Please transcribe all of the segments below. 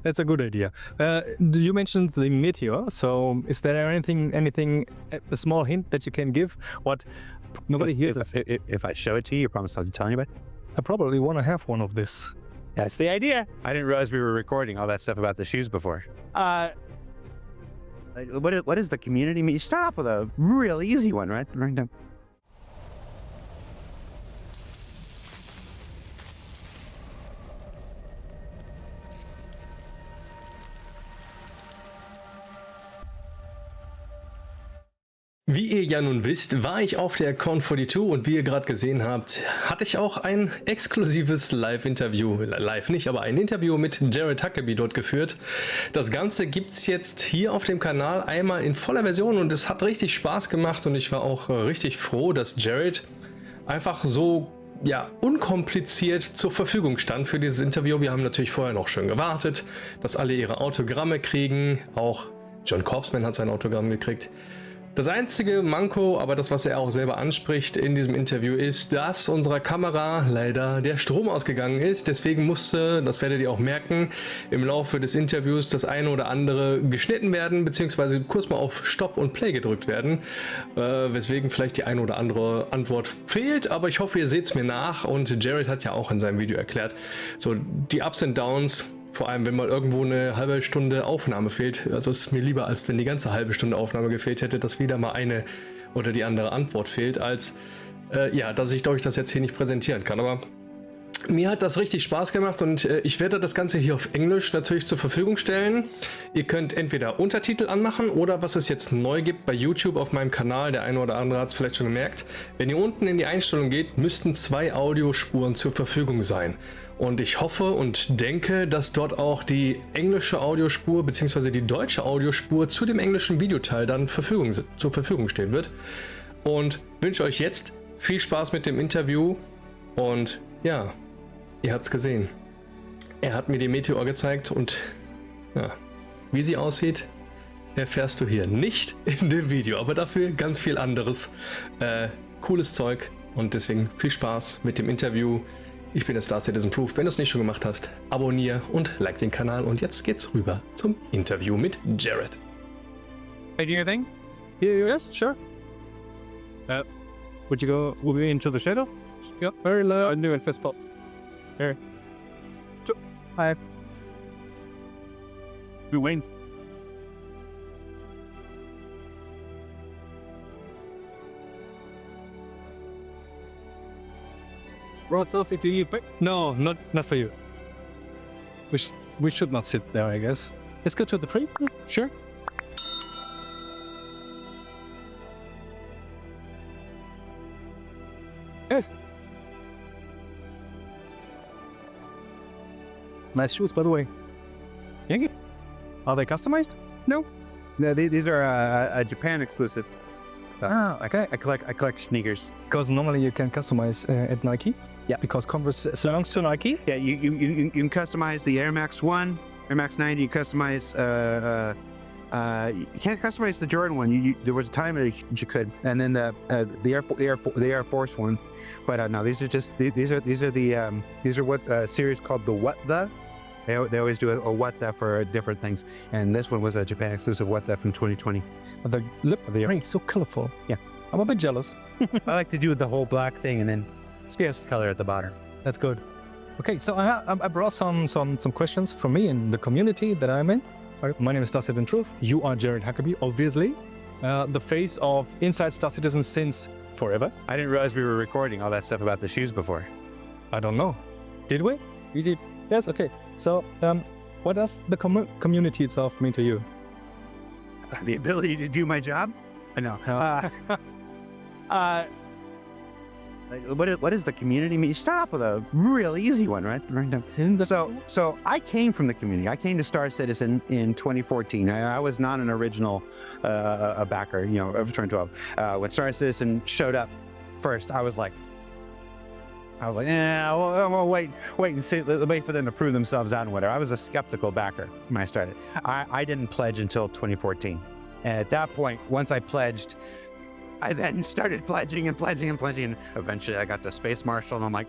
That's a good idea. You mentioned the meteor. So, is there anything, a small hint that you can give? What nobody hears us. If I show it to you, you promise not to tell anybody? I probably want to have one of this. That's the idea. I didn't realize we were recording all that stuff about the shoes before. What is the community meet? Start off with a real easy one, right? Right now. Wie ihr ja nun wisst, war ich auf der Con42 und wie ihr gerade gesehen habt, hatte ich auch ein exklusives Live-Interview, live nicht, aber ein Interview mit Jared Huckabee dort geführt. Das Ganze gibt es jetzt hier auf dem Kanal einmal in voller Version und es hat richtig Spaß gemacht und ich war auch richtig froh, dass Jared einfach so unkompliziert zur Verfügung stand für dieses Interview. Wir haben natürlich vorher noch schön gewartet, dass alle ihre Autogramme kriegen, auch John Corpsman hat sein Autogramm gekriegt. Das einzige Manko, aber das, was er auch selber anspricht in diesem Interview, ist, dass unserer Kamera leider der Strom ausgegangen ist. Deswegen musste, das werdet ihr auch merken, im Laufe des Interviews das eine oder andere geschnitten werden, beziehungsweise kurz mal auf Stopp und Play gedrückt werden, weswegen vielleicht die eine oder andere Antwort fehlt. Aber ich hoffe, ihr seht es mir nach und Jared hat ja auch in seinem Video erklärt, so die Ups und Downs. Vor allem, wenn mal irgendwo eine halbe Stunde Aufnahme fehlt. Also es ist mir lieber, als wenn die ganze halbe Stunde Aufnahme gefehlt hätte, dass wieder mal eine oder die andere Antwort fehlt, als dass ich euch das jetzt hier nicht präsentieren kann. Aber mir hat das richtig Spaß gemacht und ich werde das Ganze hier auf Englisch natürlich zur Verfügung stellen. Ihr könnt entweder Untertitel anmachen oder was es jetzt neu gibt bei YouTube auf meinem Kanal, der eine oder andere hat es vielleicht schon gemerkt, wenn ihr unten in die Einstellung geht, müssten 2 Audiospuren zur Verfügung sein. Und ich hoffe und denke, dass dort auch die englische Audiospur bzw. die deutsche Audiospur zu dem englischen Videoteil dann zur Verfügung stehen wird. Und wünsche euch jetzt viel Spaß mit dem Interview und ja, ihr habt es gesehen. Er hat mir die Meteor gezeigt und ja, wie sie aussieht, erfährst du hier nicht in dem Video, aber dafür ganz viel anderes cooles Zeug und deswegen viel Spaß mit dem Interview. Ich bin der Star Citizen Proof. Wenn du es nicht schon gemacht hast, abonniere und like den Kanal und jetzt geht's rüber zum Interview mit Jared. Hey, do you think? Yes, sure. Would you go into the shadow? Yeah, very low. I'm doing fist bumps. Here. 2, 5. We win. Road selfie to you, but no, not for you. We should not sit there, I guess. Let's go to the free. Sure. Eh. Nice shoes, by the way. Yankee. Are they customized? No. No, these are a Japan exclusive. Okay. I collect sneakers. Because normally you can customize at Nike. Yeah. Because Converse belongs to Nike. Yeah, you can customize the Air Max 1, Air Max 90. You customize. You can't customize the Jordan one. There was a time that you could, and then the Air Force one. But no, these are just these are what series called the What The. They always do a What The for different things, and this one was a Japan exclusive What The from 2020. The lip of the earring, so colorful. Yeah, I'm a bit jealous. I like to do the whole black thing and then color at the bottom. That's good. Okay, so I brought some questions from me in the community that I'm in. My name is Star Citizen Truth. You are Jared Huckabee, obviously. The face of Inside Star Citizen since forever. I didn't realize we were recording all that stuff about the shoes before. I don't know. Did we? We did. Yes, okay. So, what does the community itself mean to you? The ability to do my job? No. What is the community mean? Start off with a real easy one, right? So I came from the community. I came to Star Citizen in 2014. I was not an original a backer, of 2012. When Star Citizen showed up first, I was like, we'll wait and see, wait for them to prove themselves out and whatever. I was a skeptical backer when I started. I didn't pledge until 2014. And at that point, once I pledged, I then started pledging and pledging and pledging. Eventually, I got the Space Marshal, and I'm like,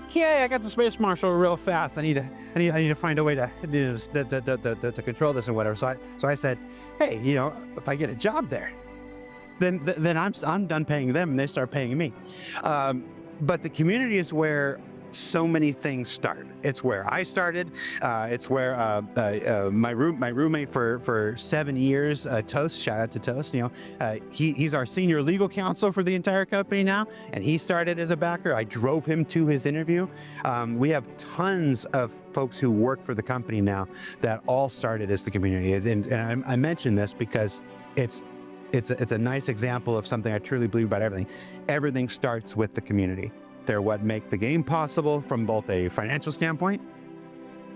okay, I got the Space Marshal real fast. I need to find a way to control this and whatever. So I said, hey, you know, if I get a job there, then I'm done paying them, and they start paying me. But the community is where so many things start. It's where I started. It's where my roommate for 7 years, Toast. Shout out to Toast. You know, he's our senior legal counsel for the entire company now, and he started as a backer. I drove him to his interview. We have tons of folks who work for the company now that all started as the community, and I mention this because it's a nice example of something I truly believe about everything. Everything starts with the community. They're what make the game possible from both a financial standpoint.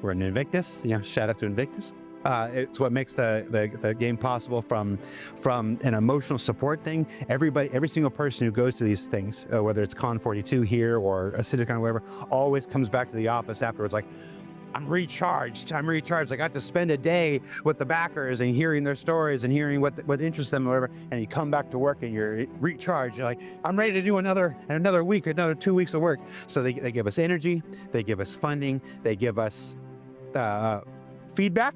We're in Invictus, you know, shout out to Invictus. It's what makes the game possible from an emotional support thing. Every single person who goes to these things, whether it's Con42 here or a CitizenCon or whatever, always comes back to the office afterwards like, I'm recharged. I got to spend a day with the backers and hearing their stories and hearing what interests them or whatever. And you come back to work and you're recharged. You're like, I'm ready to do another week, another 2 weeks of work. So they give us energy, they give us funding, they give us feedback.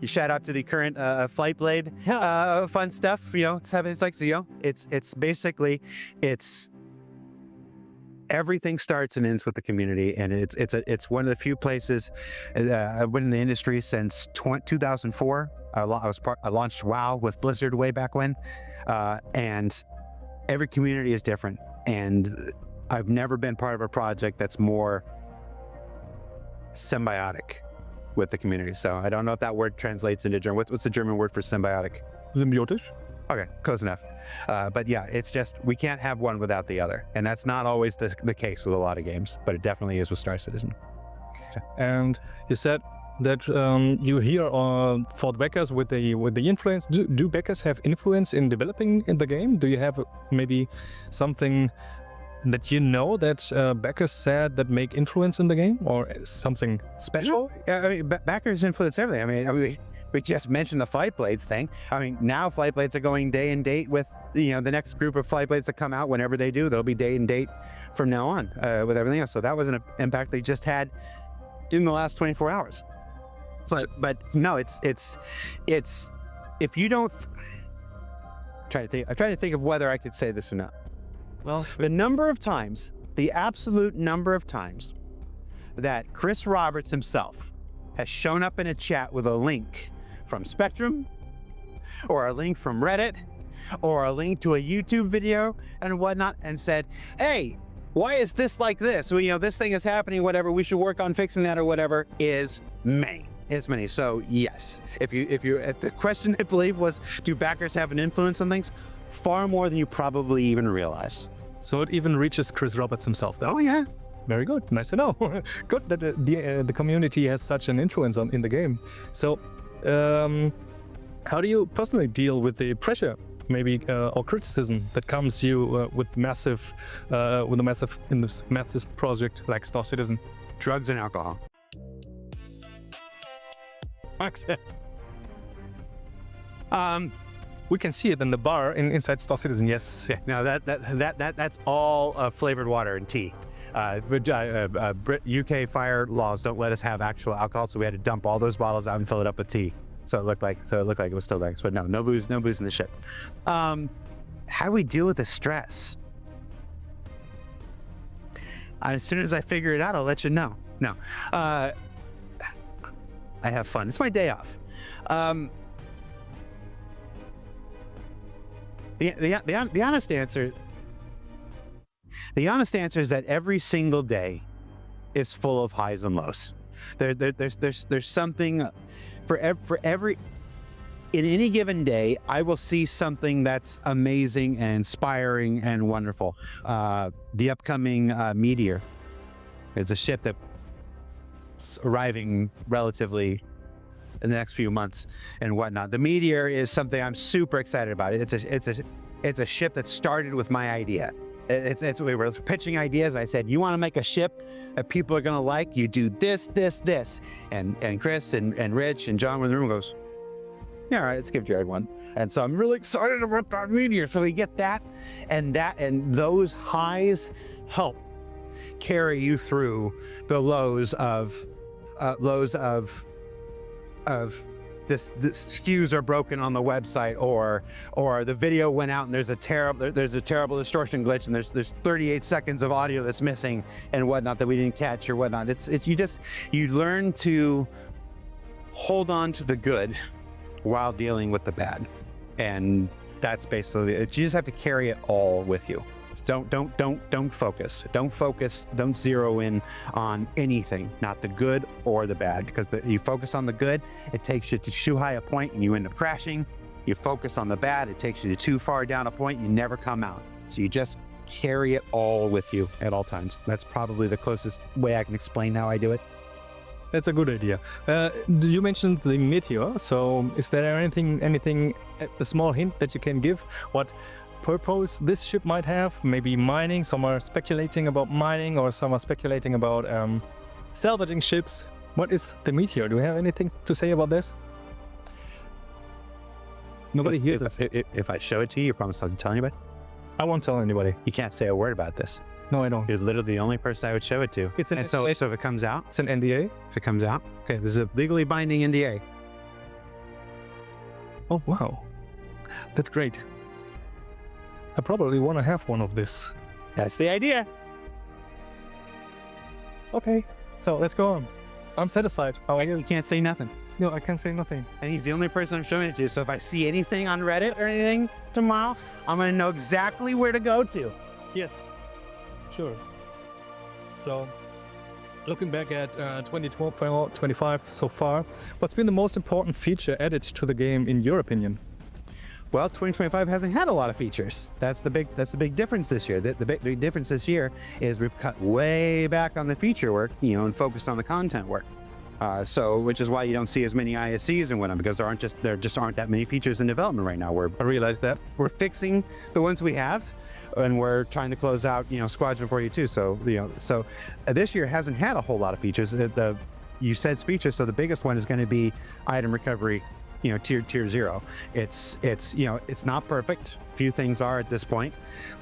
You shout out to the current Flightblade fun stuff. You know, it's basically everything starts and ends with the community, and it's one of the few places. I've been in the industry since 2004. I launched WoW with Blizzard way back when, and every community is different. And I've never been part of a project that's more symbiotic with the community. So I don't know if that word translates into German. What's the German word for symbiotic? Symbiotisch. Okay, close enough. But yeah, it's just, we can't have one without the other. And that's not always the case with a lot of games, but it definitely is with Star Citizen. And you said that you hear for the backers with the influence. Do backers have influence in developing in the game? Do you have maybe something that you know that backers said that make influence in the game, or something special? Yeah, I mean, backers influence everything. I mean, we just mentioned the Flightblades thing. I mean, now Flightblades are going day and date with, you know, the next group of Flightblades that come out. Whenever they do, they'll be day and date from now on with everything else. So that was an impact they just had in the last 24 hours. But no, it's if you don't. I'm trying to think of whether I could say this or not. Well, the absolute number of times that Chris Roberts himself has shown up in a chat with a link from Spectrum, or a link from Reddit, or a link to a YouTube video and whatnot, and said, hey, why is this like this? Well, you know, this thing is happening, whatever, we should work on fixing that or whatever, is many. So yes, if the question I believe was, do backers have an influence on things? Far more than you probably even realize. So it even reaches Chris Roberts himself, though. Oh yeah. Very good. Nice to know. Good that the community has such an influence in the game. So, how do you personally deal with the pressure, maybe, or criticism that comes to you with a massive project like Star Citizen? Drugs and alcohol. We can see it in the bar inside Star Citizen. Yes. Yeah. No, that's all flavored water and tea. UK fire laws don't let us have actual alcohol, so we had to dump all those bottles out and fill it up with tea. So it looked like it was still there. But no booze in the ship. How do we deal with the stress? As soon as I figure it out, I'll let you know. No, I have fun. It's my day off. The honest answer. The honest answer is that every single day is full of highs and lows. There's something for every. In any given day, I will see something that's amazing and inspiring and wonderful. The upcoming Meteor is a ship that's arriving relatively in the next few months and whatnot. The Meteor is something I'm super excited about. It's a ship that started with my idea. We were pitching ideas, and I said, you want to make a ship that people are going to like? You do this, this, this. And Chris and Rich and John were in the room and goes, Yeah, all right, let's give Jared one. And so I'm really excited about that meteor. So we get that, and those highs help carry you through the lows of this SKUs are broken on the website, or the video went out and there's a terrible distortion glitch, and there's 38 seconds of audio that's missing and whatnot that we didn't catch or whatnot. It's you learn to hold on to the good while dealing with the bad, and that's basically it. You just have to carry it all with you. Don't focus. Don't zero in on anything, not the good or the bad, because you focus on the good, it takes you to too high a point and you end up crashing. You focus on the bad, it takes you to too far down a point, you never come out. So you just carry it all with you at all times. That's probably the closest way I can explain how I do it. That's a good idea. You mentioned the meteor, so is there anything, a small hint that you can give? What purpose this ship might have? Maybe mining, some are speculating about mining, or some are speculating about salvaging ships. What is the meteor? Do we have anything to say about this? Nobody hears us. If I show it to you, you promise not to tell anybody? I won't tell anybody. You can't say a word about this. No, I don't. You're literally the only person I would show it to. It's an and so if it comes out, it's an NDA. if it comes out, okay, this is a legally binding NDA. Oh, wow. That's great. I probably want to have one of this. That's the idea. Okay, so let's go on. I'm satisfied. How are you? You can't say nothing. No, I can't say nothing. And he's the only person I'm showing it to. So if I see anything on Reddit or anything tomorrow, I'm going to know exactly where to go to. Yes, sure. So, looking back at 2012, 25 so far, what's been the most important feature added to the game in your opinion? Well, 2025 hasn't had a lot of features. That's the big difference this year. The big difference this year is we've cut way back on the feature work, and focused on the content work. So, which is why you don't see as many ISCs and whatnot, because there just aren't that many features in development right now. I realize that. We're fixing the ones we have, and we're trying to close out, Squadron 42. So, this year hasn't had a whole lot of features. You said features, so the biggest one is going to be item recovery. Tier 0. It's not perfect. Few things are at this point,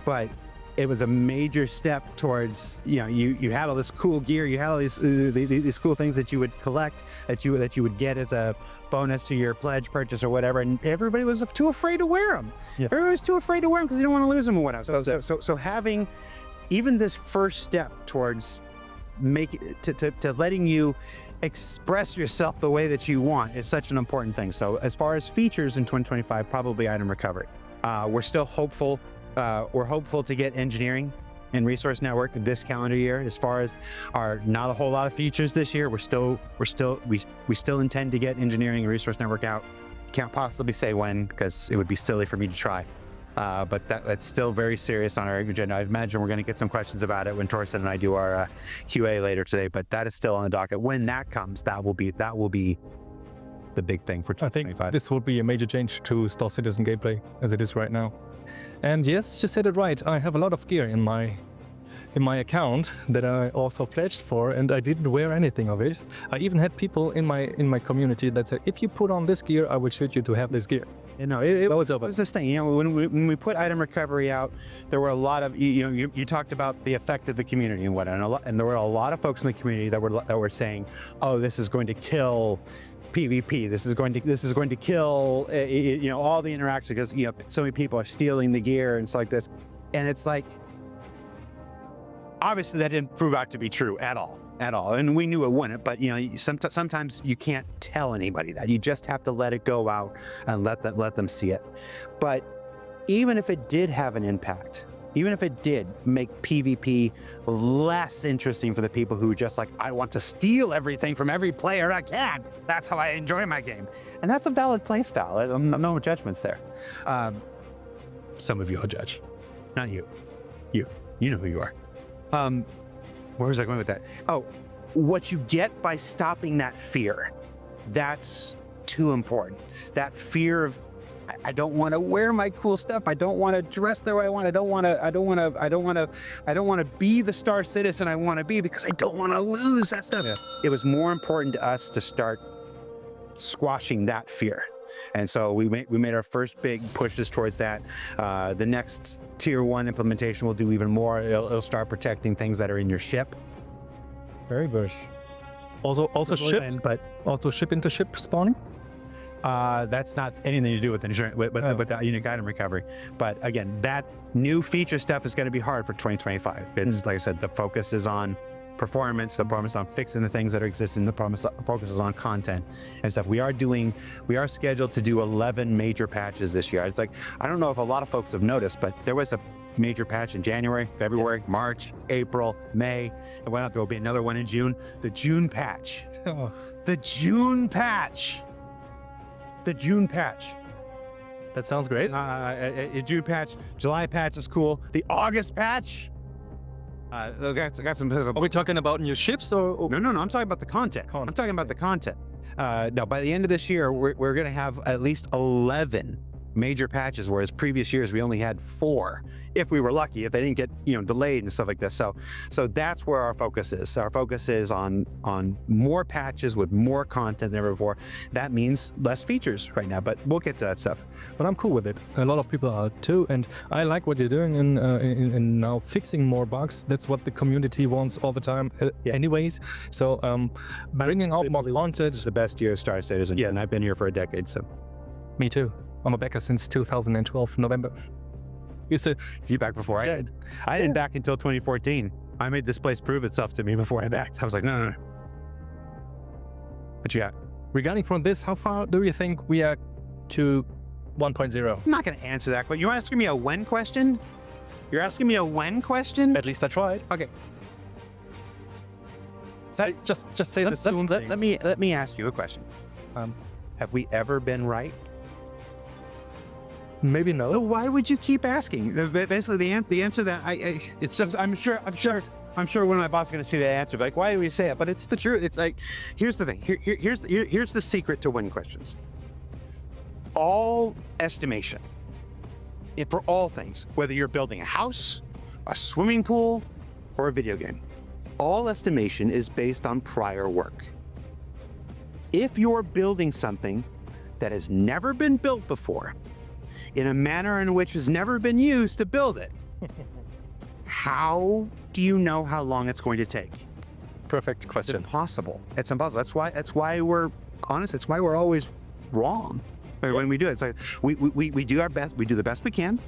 but it was a major step towards, you had all this cool gear, you had all these cool things that you would collect, that you would get as a bonus to your pledge purchase or whatever, and everybody was too afraid to wear them. Yeah. Everybody was too afraid to wear them because they don't want to lose them or whatever. So having even this first step towards letting you express yourself the way that you want is such an important thing. So as far as features in 2025, probably item recovery. We're still hopeful. We're hopeful to get engineering and resource network this calendar year. As far as not a whole lot of features this year, we still intend to get engineering and resource network out. Can't possibly say when, because it would be silly for me to try. But that's still very serious on our agenda. I imagine we're going to get some questions about it when Torsten and I do our QA later today. But that is still on the docket. When that comes, that will be the big thing for 2025. I think this will be a major change to Star Citizen gameplay as it is right now. And yes, you said it right. I have a lot of gear in my account that I also pledged for, and I didn't wear anything of it. I even had people in my community that said, if you put on this gear, I will shoot you to have this gear. It was this thing. When we put item recovery out, there were a lot of you talked about the effect of the community and whatnot, and there were a lot of folks in the community that were saying, "Oh, this is going to kill PvP. This is going to kill all the interaction because so many people are stealing the gear and stuff like this." And it's like, obviously that didn't prove out to be true at all. And we knew it wouldn't, but sometimes you can't tell anybody that. You just have to let it go out and let them see it. But even if it did have an impact, even if it did make PvP less interesting for the people who just I want to steal everything from every player I can. That's how I enjoy my game. And that's a valid play style. No judgments there. Some of you will judge. Not you. You know who you are. Where was I going with that? Oh, what you get by stopping that fear, that's too important. That fear of, I don't want to wear my cool stuff. I don't want to dress the way I want. I don't want to be the Star Citizen I want to be because I don't want to lose that stuff. Yeah. It was more important to us to start squashing that fear. And so we made our first big pushes towards that. The next tier 1 implementation will do even more. It'll start protecting things that are in your ship. Very bullish. Also ship, but also ship into ship spawning. that's not anything to do with insurance, with the unique item recovery. But again, that new feature stuff is going to be hard for 2025. It's like I said, the focus is on performance, the focus on fixing the things that are existing, the focus is on content and stuff. We are scheduled to do 11 major patches this year. It's like, I don't know if a lot of folks have noticed, but there was a major patch in January, February, March, April, May. And why not? There will be another one in June. The June patch. Oh. The June patch. The June patch. That sounds great. June patch. July patch is cool. The August patch. I got some. Are we talking about new ships or? No. I'm talking about the content. I'm talking about the content. No, by the end of this year, we're going to have at least 11 major patches, whereas previous years we only had 4, if we were lucky, if they didn't get delayed and stuff like this. So that's where our focus is. Our focus is on more patches with more content than ever before. That means less features right now, but we'll get to that stuff. But I'm cool with it. A lot of people are too, and I like what you're doing in now fixing more bugs. That's what the community wants all the time, anyways. So bringing out more content. It's the best year of Star Citizen, and I've been here for a decade. So me too. I'm a backer since 2012 November. You back before I did. I didn't back until 2014. I made this place prove itself to me before I backed. I was like, no. What you got? Regarding from this, how far do you think we are to 1.0? I'm not going to answer that question. You're asking me a when question? You're asking me a when question? At least I tried. Okay. So just say that. Let me ask you a question. Have we ever been right? Maybe no. Why would you keep asking? Basically, the answer that it's just I'm sure one of my bosses is going to see that answer. Like, why do we say it? But it's the truth. It's like, here's the thing. Here's the secret to win questions. All estimation, for all things, whether you're building a house, a swimming pool, or a video game, all estimation is based on prior work. If you're building something that has never been built before, in a manner in which has never been used to build it, how do you know how long it's going to take? Perfect question. It's impossible. It's impossible. That's why we're honest. It's why we're always wrong when we do it. It's like we do our best. We do the best we can.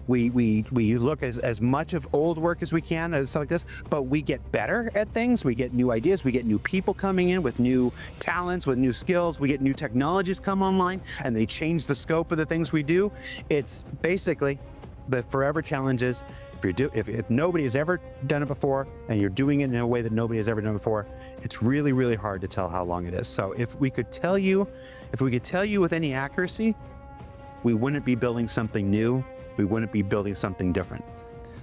We look as much of old work as we can and stuff like this, but we get better at things. We get new ideas. We get new people coming in with new talents, with new skills. We get new technologies come online, and they change the scope of the things we do. It's basically the forever challenge is if nobody has ever done it before, and you're doing it in a way that nobody has ever done before, it's really, really hard to tell how long it is. So if we could tell you with any accuracy, we wouldn't be building something new. We wouldn't be building something different.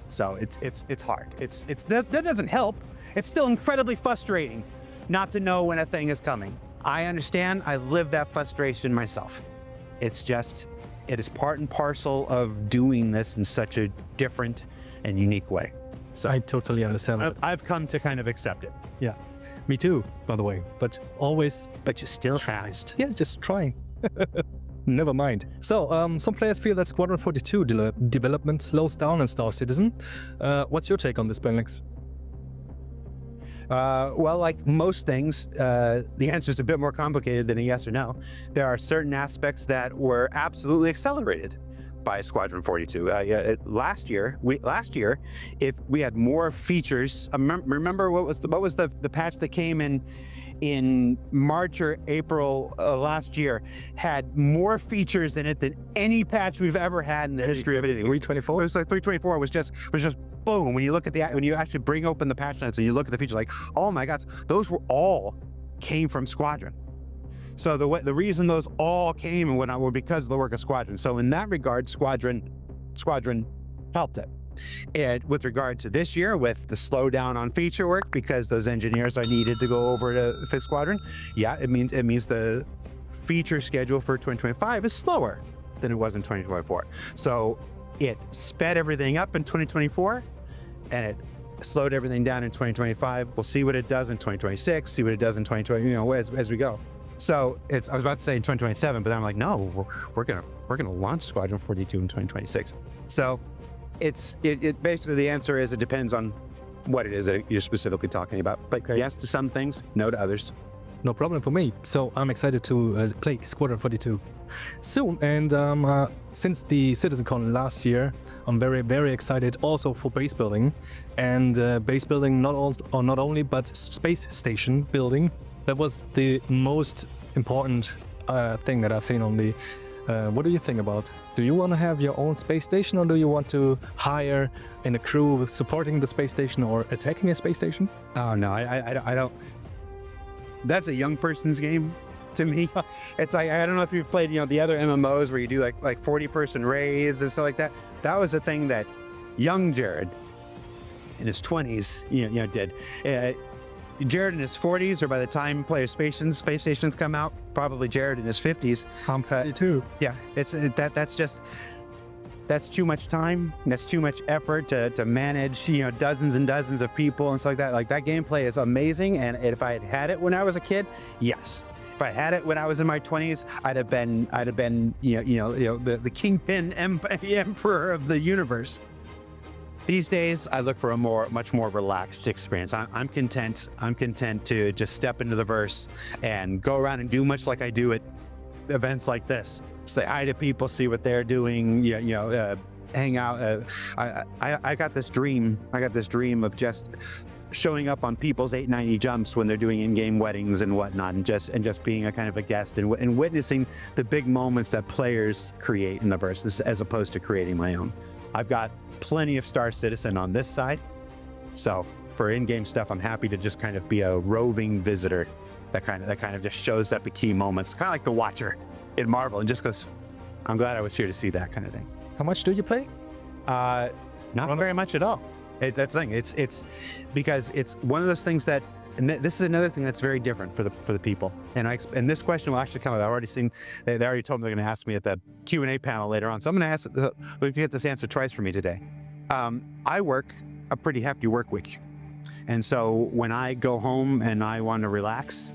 So it's hard. That doesn't help. It's still incredibly frustrating not to know when a thing is coming. I understand. I live that frustration myself. It is part and parcel of doing this in such a different and unique way. So I totally understand. I've come to kind of accept it. Yeah, me too, by the way. But you still fast. Yeah, just trying. Never mind. So, some players feel that Squadron 42 development slows down in Star Citizen. What's your take on this, Benelix? Well, like most things, the answer is a bit more complicated than a yes or no. There are certain aspects that were absolutely accelerated by Squadron 42. Last year, if we had more features, remember what was the patch that came in March or April last year, had more features in it than any patch we've ever had in the history of anything. 324? It was like 324 was just boom. When you look at when you actually bring open the patch notes and you look at the features, like, oh my God, those were all came from Squadron. So the reason those all came and whatnot were because of the work of Squadron. So in that regard, Squadron helped it. And with regard to this year, with the slowdown on feature work, because those engineers are needed to go over to fix Squadron, it means the feature schedule for 2025 is slower than it was in 2024. So it sped everything up in 2024, and it slowed everything down in 2025. We'll see what it does in 2026, see what it does in 2020, as we go. So it's, I was about to say 2027, but then I'm like, no, we're gonna launch Squadron 42 in 2026. So it basically, the answer is it depends on what it is that you're specifically talking about. But yes to some things, no to others. No problem for me. So I'm excited to play Squadron 42 soon. And since the CitizenCon last year, I'm very, very excited also for base building. And base building not only, but space station building. That was the most important thing that I've seen on the... what do you think about? Do you want to have your own space station, or do you want to hire in a crew supporting the space station or attacking a space station? Oh no, I don't. That's a young person's game to me. It's like, I don't know if you've played, the other MMOs where you do like 40-person raids and stuff like that. That was a thing that young Jared in his 20s, did. Jared in his 40s, or by the time space stations come out, probably Jared in his 50s. I'm 52. Yeah, that's too much time. That's too much effort to manage, dozens and dozens of people and stuff like that. Like, that gameplay is amazing. And if I had had it when I was a kid, yes. If I had it when I was in my 20s, I'd have been, the kingpin emperor of the universe. These days, I look for a much more relaxed experience. I'm content. I'm content to just step into the verse and go around and do much like I do at events like this. Say hi to people, see what they're doing. Hang out. I got this dream. Of just showing up on people's 890 jumps when they're doing in-game weddings and whatnot, and just being a kind of a guest and witnessing the big moments that players create in the verse, as opposed to creating my own. I've got plenty of Star Citizen on this side, so for in-game stuff, I'm happy to just kind of be a roving visitor that kind of just shows up at key moments, kind of like the Watcher in Marvel, and just goes, I'm glad I was here to see that kind of thing. How much do you play? Not very much at all. That's the thing. It's because it's one of those things that, and this is another thing that's very different for the people. And this question will actually come up. I've already seen, they already told me they're going to ask me at the Q&A panel later on. So I'm going to ask, we can get this answer twice for me today. I work a pretty hefty work week. And so when I go home and I want to relax,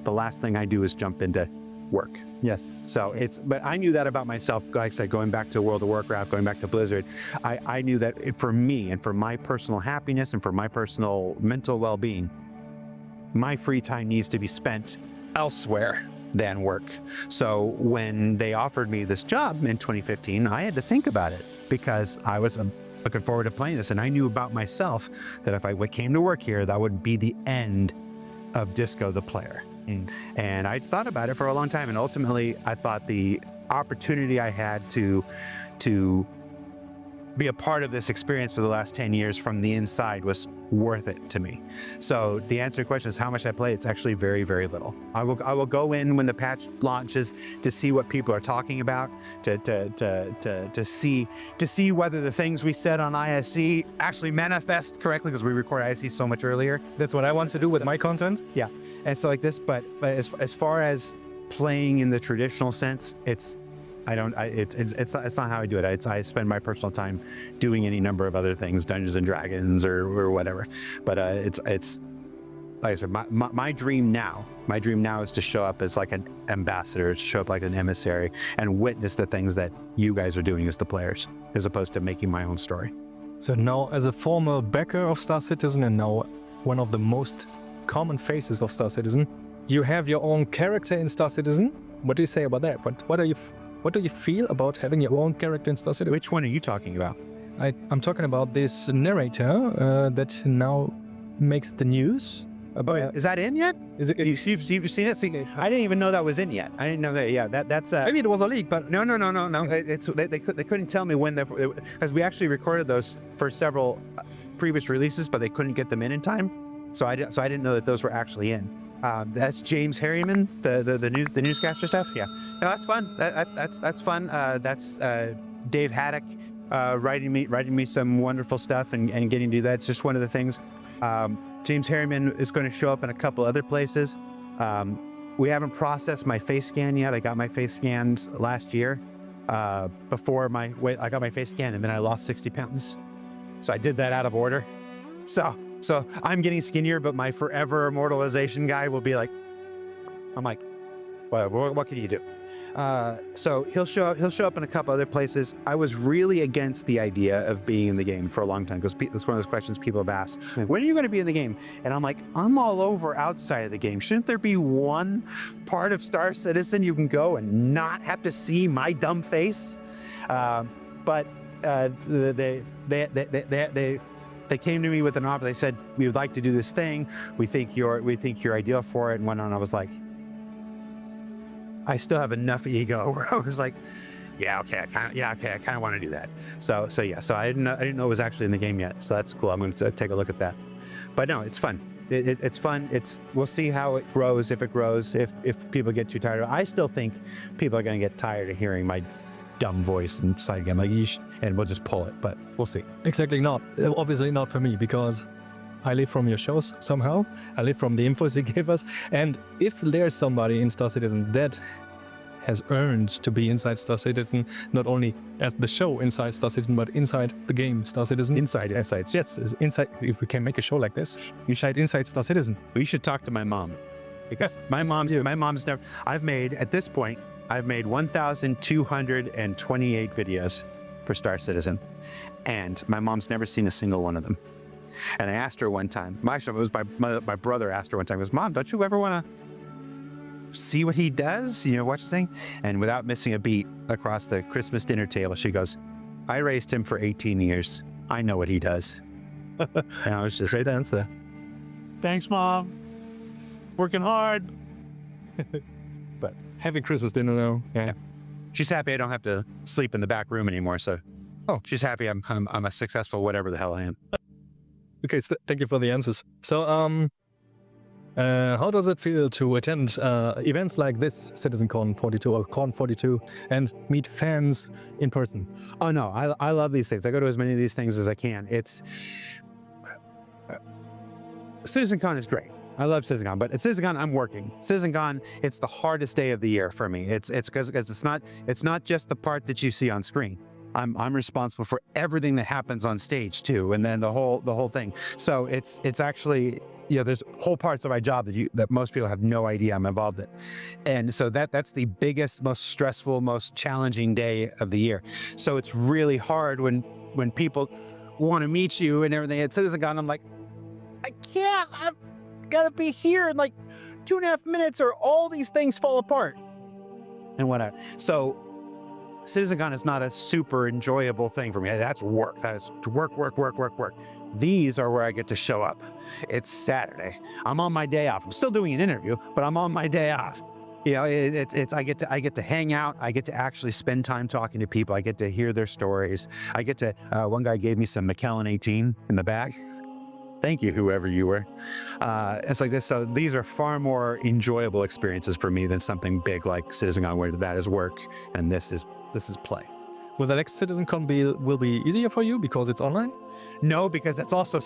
the last thing I do is jump into work. Yes. So but I knew that about myself. Like I said, going back to World of Warcraft, going back to Blizzard, I knew that for me and for my personal happiness and for my personal mental well-being, my free time needs to be spent elsewhere than work. So when they offered me this job in 2015, I had to think about it, because I was looking forward to playing this, and I knew about myself that if I came to work here, that would be the end of Disco the player. And I thought about it for a long time, and ultimately I thought the opportunity I had to be a part of this experience for the last 10 years from the inside was worth it to me. So the answer to your question is how much I play. It's actually very, very little. I will go in when the patch launches to see what people are talking about, to see whether the things we said on ISC actually manifest correctly, because we record ISC so much earlier. That's what I want to do with my content. Yeah, and so like this, but as far as playing in the traditional sense, it's not how I do it. I spend my personal time doing any number of other things, Dungeons and Dragons or whatever. But it's like I said, my dream now is to show up as like an ambassador, to show up like an emissary, and witness the things that you guys are doing as the players, as opposed to making my own story. So now, as a former backer of Star Citizen and now one of the most common faces of Star Citizen, you have your own character in Star Citizen. What do you say about that? What do you feel about having your own character in Star Citizen? Which one are you talking about? I'm talking about this narrator that now makes the news. Is that in yet? Is it? You've seen it? I didn't even know that was in yet. I didn't know that. Yeah, that's. Maybe it was a leak, but no. They couldn't tell me when, because we actually recorded those for several previous releases, but they couldn't get them in time. So I didn't know that those were actually in. That's James Harriman, the newscaster stuff. Yeah, no, that's fun. That's fun. That's Dave Haddock writing me some wonderful stuff and getting to do that. It's just one of the things. James Harriman is going to show up in a couple other places. We haven't processed my face scan yet. I got my face scanned last year. I got my face scanned and then I lost 60 pounds. So I did that out of order. So I'm getting skinnier, but my forever immortalization guy will be like, I'm like, What can you do? So he'll show up in a couple other places. I was really against the idea of being in the game for a long time because that's one of those questions people have asked. When are you going to be in the game? And I'm like, I'm all over outside of the game. Shouldn't there be one part of Star Citizen you can go and not have to see my dumb face? But they came to me with an offer. They said, we would like to do this thing. We think you're ideal for it and whatnot. And I was like, I still have enough ego where I was like, I kind of want to do that. So I didn't know it was actually in the game yet. So that's cool. I'm going to take a look at that. But no, it's fun. It's fun. We'll see how it grows. If it grows, if people get too tired. I still think people are going to get tired of hearing my dumb voice and side again, like yeesh, and we'll just pull it. But we'll see. Exactly not. Obviously not for me, because I live from your shows somehow. I live from the infos you give us. And if there's somebody in Star Citizen that has earned to be inside Star Citizen, not only as the show inside Star Citizen, but inside the game Star Citizen. Inside, yes, inside. If we can make a show like this, inside Star Citizen. We should talk to my mom, because my mom's never. I've made 1,228 videos for Star Citizen, and my mom's never seen a single one of them. And I asked her one time, actually, it was my brother asked her one time, he goes, Mom, don't you ever want to see what he does? Watch this thing? And without missing a beat across the Christmas dinner table, she goes, I raised him for 18 years. I know what he does. And I was just, Great answer. thanks, Mom. Working hard. But having Christmas dinner now. Yeah. She's happy I don't have to sleep in the back room anymore. So, she's happy I'm a successful whatever the hell I am. Okay, so thank you for the answers. So, how does it feel to attend events like this, CitizenCon 42 or Con 42, and meet fans in person? Oh no, I love these things. I go to as many of these things as I can. CitizenCon is great. I love CitizenCon, but at CitizenCon I'm working. CitizenCon, it's the hardest day of the year for me. It's because it's not just the part that you see on screen. I'm responsible for everything that happens on stage too, and then the whole thing. So it's actually, there's whole parts of my job that most people have no idea I'm involved in. And so that's the biggest, most stressful, most challenging day of the year. So it's really hard when people want to meet you and everything at CitizenCon. I'm like, I can't, I've got to be here in like 2.5 minutes or all these things fall apart and whatever. So CitizenCon is not a super enjoyable thing for me. That's work. That is work. These are where I get to show up. It's Saturday. I'm on my day off. I'm still doing an interview, but I'm on my day off. I get to hang out. I get to actually spend time talking to people. I get to hear their stories. I get to, one guy gave me some McKellen 18 in the back. Thank you, whoever you were. It's like this. So these are far more enjoyable experiences for me than something big like CitizenCon, where that is work and this is play. Will the next CitizenCon will be easier for you because it's online? No, because that's also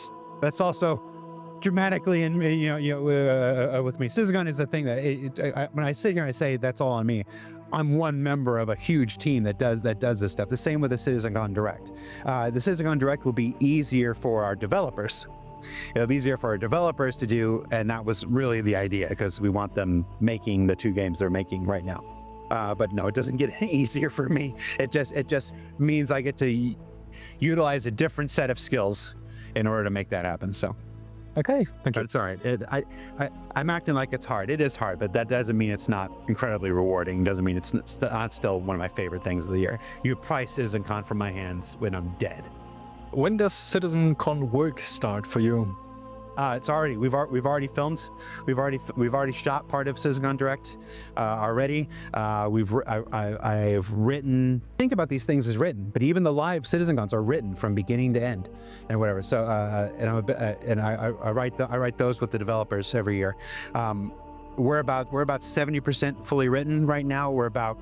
dramatically with me. CitizenCon is the thing that when I sit here and I say that's all on me, I'm one member of a huge team that does this stuff. The same with the CitizenCon Direct. The CitizenCon Direct will be easier for our developers. It'll be easier for our developers to do, and that was really the idea, because we want them making the 2 games they're making right now. But no, it doesn't get any easier for me. It just means I get to utilize a different set of skills in order to make that happen. So, okay, thank you. but it's all right. I'm acting like it's hard. It is hard, but that doesn't mean it's not incredibly rewarding. Doesn't mean it's not still one of my favorite things of the year. You probably CitizenCon from my hands when I'm dead. When does CitizenCon work start for you? It's already we've already filmed, we've already shot part of CitizenCon Direct already. I've written. Think about these things as written, but even the live CitizenCons are written from beginning to end, and whatever. So I write those with the developers every year. We're about 70% fully written right now. We're about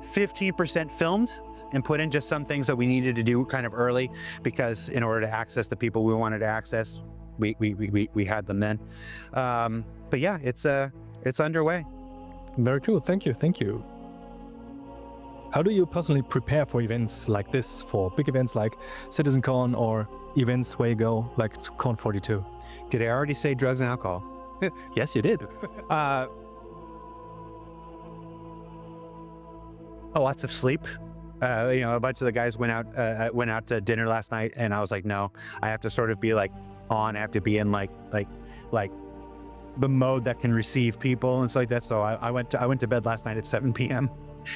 15% filmed and put in just some things that we needed to do kind of early, because in order to access the people we wanted to access, we had them then. But yeah, it's underway. Very cool. Thank you. How do you personally prepare for events like this, for big events like CitizenCon or events where you go like Con 42? Did I already say drugs and alcohol? Yes, you did. lots of sleep. A bunch of the guys went out to dinner last night, and I was like, no, I have to sort of be like on. I have to be in like the mode that can receive people and stuff like that. So I went to bed last night at 7 p.m.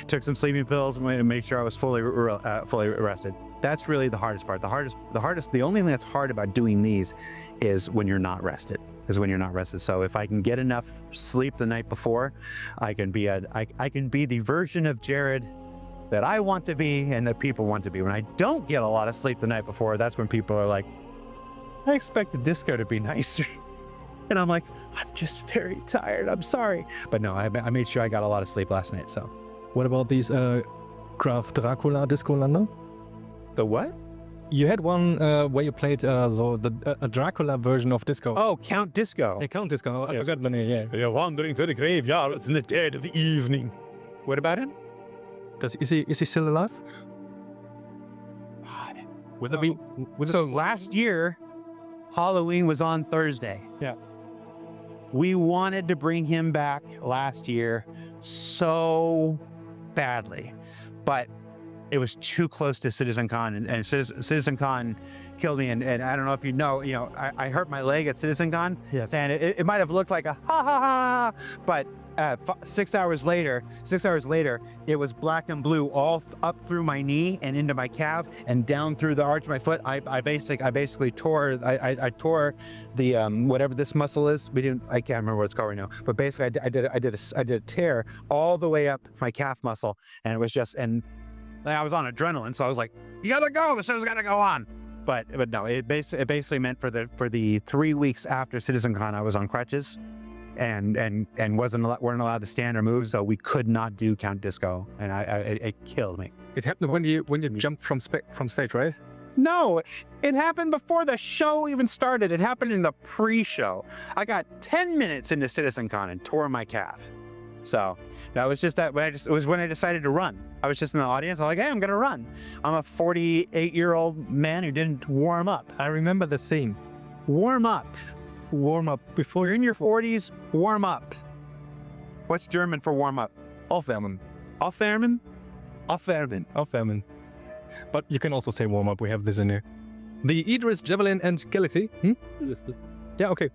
Took some sleeping pills and made sure I was fully rested. That's really the hardest part. The only thing that's hard about doing these is when you're not rested. So if I can get enough sleep the night before, I can be the version of Jared that I want to be and that people want to be. When I don't get a lot of sleep the night before, that's when people are like, I expect the disco to be nicer. And I'm like, I'm just very tired. I'm sorry. But no, I made sure I got a lot of sleep last night. So What about these Graf Dracula Disco Lando? the what? You had one where you played a Dracula version of Disco. Oh, Count Disco. Hey, Count Disco. I Yes. forgot the name, yeah. You're wandering through the graveyards in the dead of the evening. What about him? Is he still alive? Would it be? So last year, Halloween was on Thursday. Yeah. We wanted to bring him back last year so badly, but it was too close to CitizenCon, and CitizenCon killed me. And I don't know if you know, I hurt my leg at CitizenCon. Yes. And it might have looked like a ha ha ha, but 6 hours later, it was black and blue all up through my knee and into my calf and down through the arch of my foot. I basically tore. I tore the whatever this muscle is. I can't remember what it's called right now. But basically, I did a tear all the way up my calf muscle, and it was just I was on adrenaline, so I was like, "You gotta go. The show's gotta go on." But no, it basically meant for the 3 weeks after CitizenCon, I was on crutches. And weren't allowed to stand or move, so we could not do Count Disco, and it killed me. It happened when you jumped from stage, right? No, it happened before the show even started. It happened in the pre-show. I got 10 minutes into CitizenCon and tore my calf. So that was just that. It was when I decided to run. I was just in the audience. I'm like, hey, I'm gonna run. I'm a 48-year-old man who didn't warm up. I remember the scene. Warm up. Warm up before You're in your 40s. Warm up. What's German for warm up? Aufwärmen. Aufwärmen? Aufwärmen. Aufwärmen. But you can also say warm up. We have this in here. The Idris, Javelin, and Galaxy. Yeah, okay.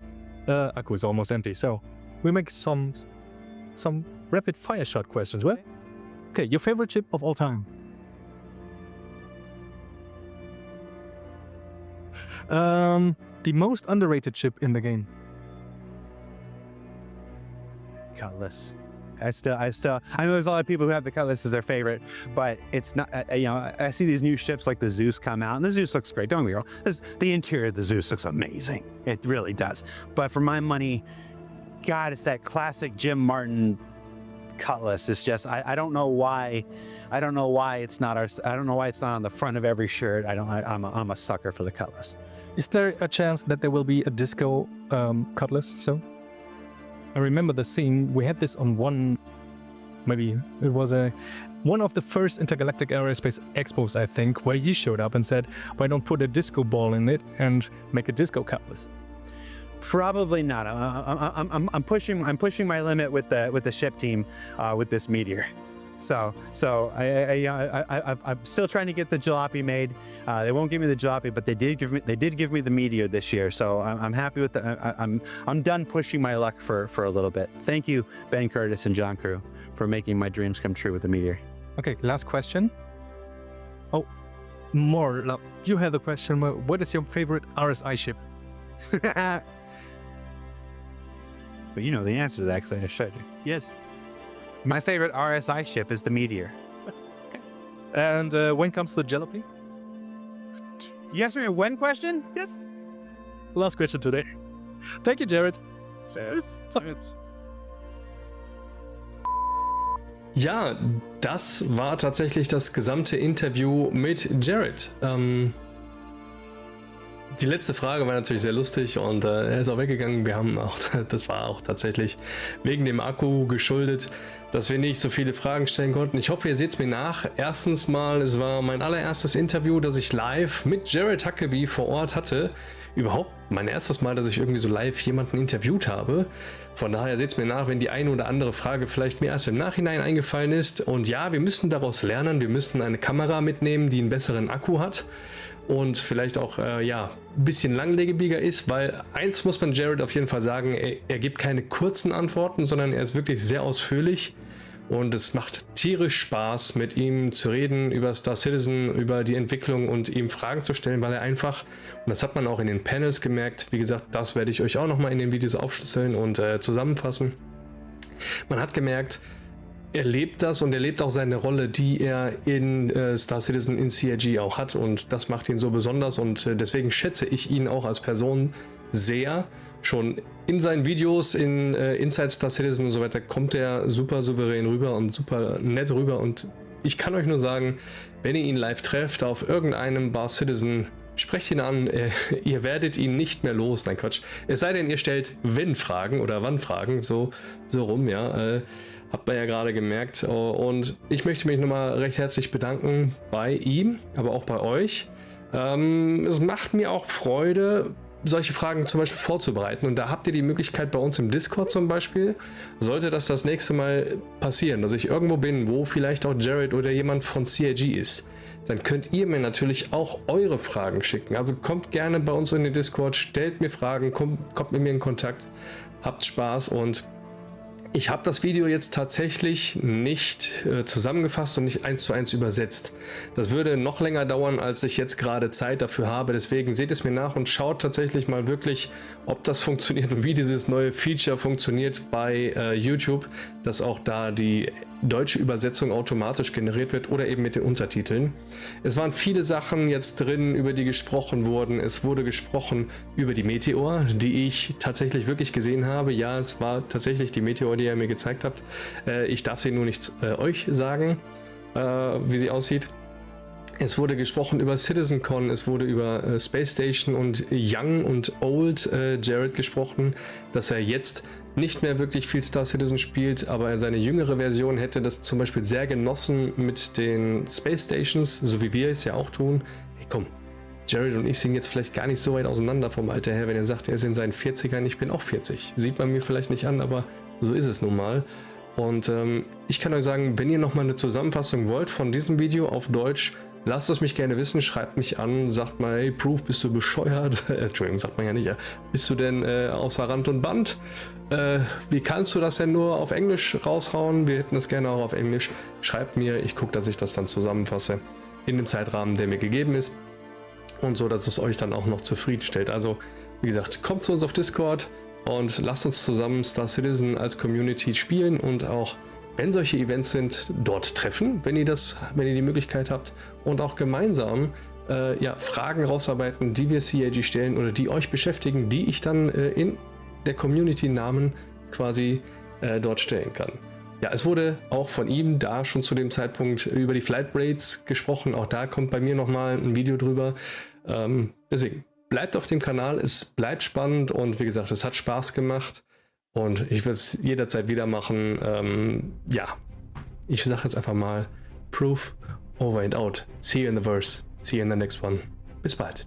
Akku is almost empty, so we make some rapid fire shot questions. Well, okay. Your favorite ship of all time? The most underrated ship in the game. Cutlass. I know there's a lot of people who have the Cutlass as their favorite, but it's not. I see these new ships like the Zeus come out, and the Zeus looks great. Don't get me wrong. The interior of the Zeus looks amazing. It really does. But for my money, God, it's that classic Jim Martin Cutlass. It's just I don't know why. I don't know why it's not on the front of every shirt. I'm a sucker for the Cutlass. Is there a chance that there will be a disco Cutlass soon? I remember the scene. We had this on one of the first intergalactic aerospace expos, I think, where you showed up and said, "Why don't put a disco ball in it and make a disco Cutlass?" Probably not. I'm pushing my limit with the ship team with this meteor. So I'm still trying to get the jalopy made. They won't give me the jalopy, but they did give me the meteor this year. So I'm happy with I'm done pushing my luck for a little bit. Thank you, Ben Curtis and John Crew, for making my dreams come true with the meteor. Okay, last question. Oh, more. You had the question. What is your favorite RSI ship? But you know the answer to that because I just showed you. Yes. My favorite RSI ship is the Meteor. And when comes the jalopy? You asked me a when question? Yes. Last question today. Thank you, Jared. Ja, das war tatsächlich das gesamte Interview mit Jared. Die letzte Frage war natürlich sehr lustig und er ist auch weggegangen. Das war auch tatsächlich wegen dem Akku geschuldet, dass wir nicht so viele Fragen stellen konnten. Ich hoffe, ihr seht es mir nach. Erstens mal, es war mein allererstes Interview, das ich live mit Jared Huckabee vor Ort hatte. überhaupt mein erstes Mal, dass ich irgendwie so live jemanden interviewt habe. Von daher seht es mir nach, wenn die eine oder andere Frage vielleicht mir erst im Nachhinein eingefallen ist. Und ja, wir müssen daraus lernen. Wir müssen eine Kamera mitnehmen, die einen besseren Akku hat und vielleicht auch ja, ein bisschen langlebiger ist, weil eins muss man Jared auf jeden Fall sagen, er gibt keine kurzen Antworten, sondern er ist wirklich sehr ausführlich. Und es macht tierisch Spaß, mit ihm zu reden über Star Citizen, über die Entwicklung und ihm Fragen zu stellen, weil er einfach, und das hat man auch in den Panels gemerkt, wie gesagt, das werde ich euch auch nochmal in den Videos aufschlüsseln und zusammenfassen. Man hat gemerkt, er lebt das und er lebt auch seine Rolle, die er in Star Citizen in CIG auch hat, und das macht ihn so besonders, und deswegen schätze ich ihn auch als Person sehr. Schon in seinen Videos, in Inside Star Citizen und so weiter, kommt er super souverän rüber und super nett rüber, und ich kann euch nur sagen, wenn ihr ihn live trefft auf irgendeinem Bar Citizen, sprecht ihn an, ihr werdet ihn nicht mehr los. Nein, Quatsch. Es sei denn, ihr stellt Wenn-Fragen oder Wann-Fragen, so rum, ja. Habt ihr ja gerade gemerkt. Und ich möchte mich nochmal recht herzlich bedanken bei ihm, aber auch bei euch. Es macht mir auch Freude, solche Fragen zum Beispiel vorzubereiten, und da habt ihr die Möglichkeit bei uns im Discord zum Beispiel. Sollte das nächste Mal passieren, dass ich irgendwo bin, wo vielleicht auch Jared oder jemand von CIG ist, dann könnt ihr mir natürlich auch eure Fragen schicken. Also kommt gerne bei uns in den Discord, stellt mir Fragen, kommt mit mir in Kontakt, habt Spaß. Und ich habe das Video jetzt tatsächlich nicht zusammengefasst und nicht 1:1 übersetzt. Das würde noch länger dauern, als ich jetzt gerade Zeit dafür habe. Deswegen seht es mir nach und schaut tatsächlich mal wirklich, ob das funktioniert und wie dieses neue Feature funktioniert bei YouTube, dass auch da die deutsche Übersetzung automatisch generiert wird oder eben mit den Untertiteln. Es waren viele Sachen jetzt drin, über die gesprochen wurden. Es wurde gesprochen über die Meteor, die ich tatsächlich wirklich gesehen habe. Ja, es war tatsächlich die Meteor, die ihr mir gezeigt habt. Ich darf sie nur nicht euch sagen, wie sie aussieht. Es wurde gesprochen über CitizenCon, es wurde über Space Station und Young und Old Jared gesprochen, dass er jetzt nicht mehr wirklich viel Star Citizen spielt, aber er seine jüngere Version hätte das zum Beispiel sehr genossen mit den Space Stations, so wie wir es ja auch tun. Hey, komm, Jared und ich sind jetzt vielleicht gar nicht so weit auseinander vom Alter her, wenn er sagt, er ist in seinen 40ern, ich bin auch 40. Sieht man mir vielleicht nicht an, aber so ist es nun mal. Und ich kann euch sagen, wenn ihr nochmal eine Zusammenfassung wollt von diesem Video auf Deutsch, lasst es mich gerne wissen, schreibt mich an, sagt mal, hey Proof, bist du bescheuert? Entschuldigung, sagt man ja nicht. Bist du denn außer Rand und Band? Wie kannst du das denn nur auf Englisch raushauen? Wir hätten das gerne auch auf Englisch. Schreibt mir, ich gucke, dass ich das dann zusammenfasse in dem Zeitrahmen, der mir gegeben ist. Und so, dass es euch dann auch noch zufriedenstellt. Also, wie gesagt, kommt zu uns auf Discord und lasst uns zusammen Star Citizen als Community spielen und auch, wenn solche Events sind, dort treffen, wenn ihr die Möglichkeit habt, und auch gemeinsam ja, Fragen rausarbeiten, die wir CIG stellen oder die euch beschäftigen, die ich dann in der Community-Namen quasi dort stellen kann. Ja, es wurde auch von ihm da schon zu dem Zeitpunkt über die Flight Rates gesprochen. Auch da kommt bei mir nochmal ein Video drüber. Deswegen bleibt auf dem Kanal, es bleibt spannend, und wie gesagt, es hat Spaß gemacht und ich will es jederzeit wieder machen. Ja, ich sage jetzt einfach mal Proof, over and out. See you in the verse. See you in the next one. Bis bald.